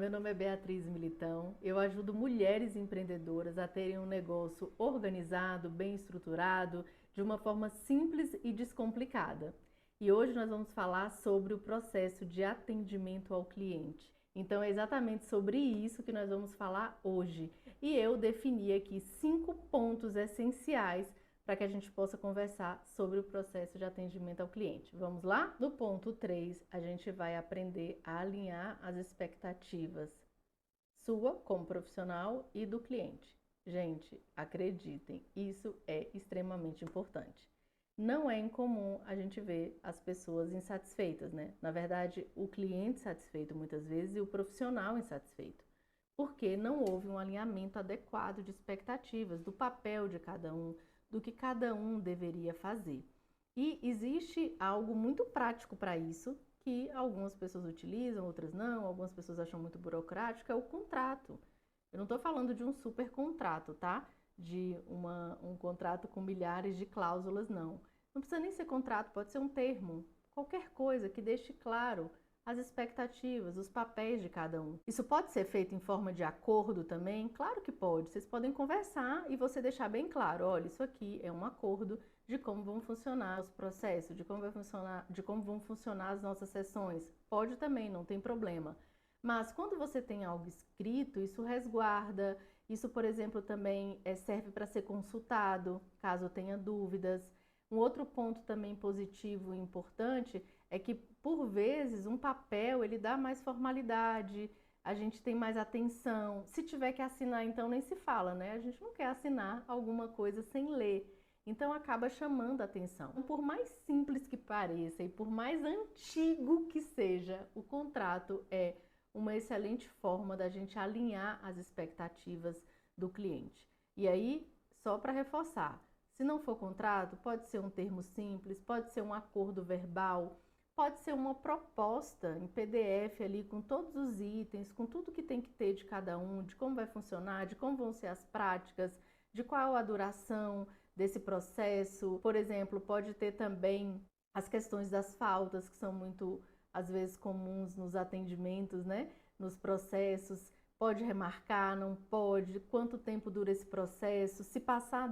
meu nome é Beatriz Militão. Eu ajudo mulheres empreendedoras a terem um negócio organizado, bem estruturado, de uma forma simples e descomplicada. E hoje nós vamos falar sobre o processo de atendimento ao cliente. Então é exatamente sobre isso que nós vamos falar hoje. E eu defini aqui 5 pontos essenciais para que a gente possa conversar sobre o processo de atendimento ao cliente. Vamos lá? No ponto 3, a gente vai aprender a alinhar as expectativas sua como profissional e do cliente. Gente, acreditem, isso é extremamente importante. Não é incomum a gente ver as pessoas insatisfeitas, né? Na verdade, o cliente satisfeito muitas vezes e o profissional insatisfeito, porque não houve um alinhamento adequado de expectativas, do papel de cada um, do que cada um deveria fazer. E existe algo muito prático para isso, que algumas pessoas utilizam, outras não, algumas pessoas acham muito burocrático, é o contrato. Eu não estou falando de um super contrato, tá? De um contrato com milhares de cláusulas, não. Não precisa nem ser contrato, pode ser um termo, qualquer coisa que deixe claro as expectativas, os papéis de cada um. Isso pode ser feito em forma de acordo também? Claro que pode. Vocês podem conversar e você deixar bem claro, olha, isso aqui é um acordo de como vão funcionar os processos, de como vão funcionar as nossas sessões. Pode também, não tem problema. Mas quando você tem algo escrito, isso resguarda, isso, por exemplo, também serve para ser consultado, caso tenha dúvidas. Um outro ponto também positivo e importante é que, por vezes, um papel ele dá mais formalidade, a gente tem mais atenção. Se tiver que assinar, então nem se fala, né? A gente não quer assinar alguma coisa sem ler. Então acaba chamando a atenção. Por mais simples que pareça e por mais antigo que seja, o contrato é uma excelente forma da gente alinhar as expectativas do cliente. E aí, só para reforçar, se não for contrato, pode ser um termo simples, pode ser um acordo verbal, pode ser uma proposta em PDF ali com todos os itens, com tudo que tem que ter de cada um, de como vai funcionar, de como vão ser as práticas, de qual a duração desse processo. Por exemplo, pode ter também as questões das faltas, que são muito, às vezes, comuns nos atendimentos, né? Nos processos. Pode remarcar, não pode, quanto tempo dura esse processo, se passar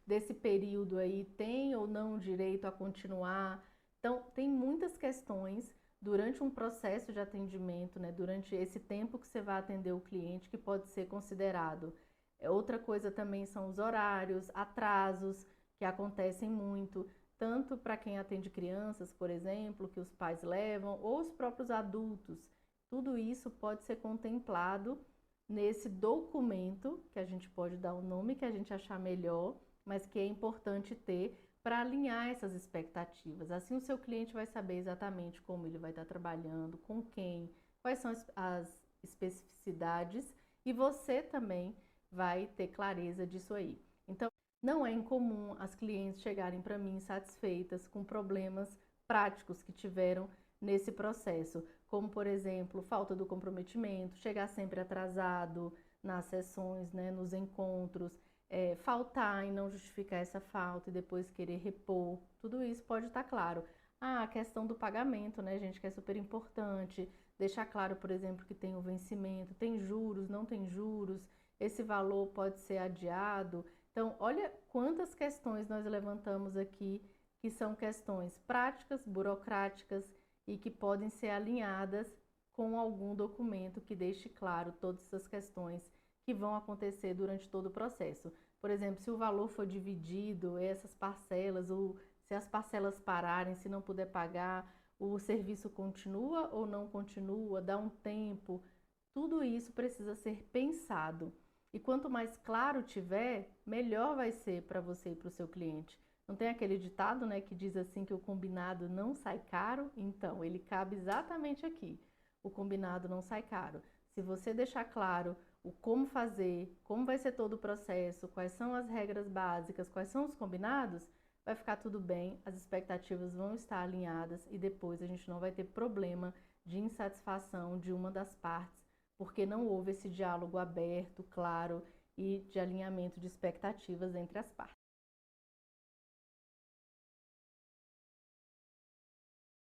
desse período aí, tem ou não direito a continuar. Então, tem muitas questões durante um processo de atendimento, né, durante esse tempo que você vai atender o cliente, que pode ser considerado. Outra coisa também são os horários, atrasos, que acontecem muito, tanto para quem atende crianças, por exemplo, que os pais levam, ou os próprios adultos. Tudo isso pode ser contemplado nesse documento, que a gente pode dar o nome que a gente achar melhor, mas que é importante ter para alinhar essas expectativas. Assim o seu cliente vai saber exatamente como ele vai estar trabalhando, com quem, quais são as especificidades, e você também vai ter clareza disso aí. Então, não é incomum as clientes chegarem para mim insatisfeitas com problemas práticos que tiveram nesse processo, como, por exemplo, falta do comprometimento, chegar sempre atrasado nas sessões, né, nos encontros, faltar e não justificar essa falta e depois querer repor. Tudo isso pode estar claro. A questão do pagamento, né, gente, que é super importante. Deixar claro, por exemplo, que tem o vencimento, tem juros, não tem juros, esse valor pode ser adiado. Então, olha quantas questões nós levantamos aqui, que são questões práticas, burocráticas e que podem ser alinhadas com algum documento que deixe claro todas essas questões que vão acontecer durante todo o processo. Por exemplo, se o valor for dividido, essas parcelas, ou se as parcelas pararem, se não puder pagar, o serviço continua ou não continua, dá um tempo. Tudo isso precisa ser pensado. E quanto mais claro tiver, melhor vai ser para você e para o seu cliente. Não tem aquele ditado, né, que diz assim que o combinado não sai caro? Então, ele cabe exatamente aqui. O combinado não sai caro. Se você deixar claro o como fazer, como vai ser todo o processo, quais são as regras básicas, quais são os combinados, vai ficar tudo bem, as expectativas vão estar alinhadas e depois a gente não vai ter problema de insatisfação de uma das partes, porque não houve esse diálogo aberto, claro e de alinhamento de expectativas entre as partes.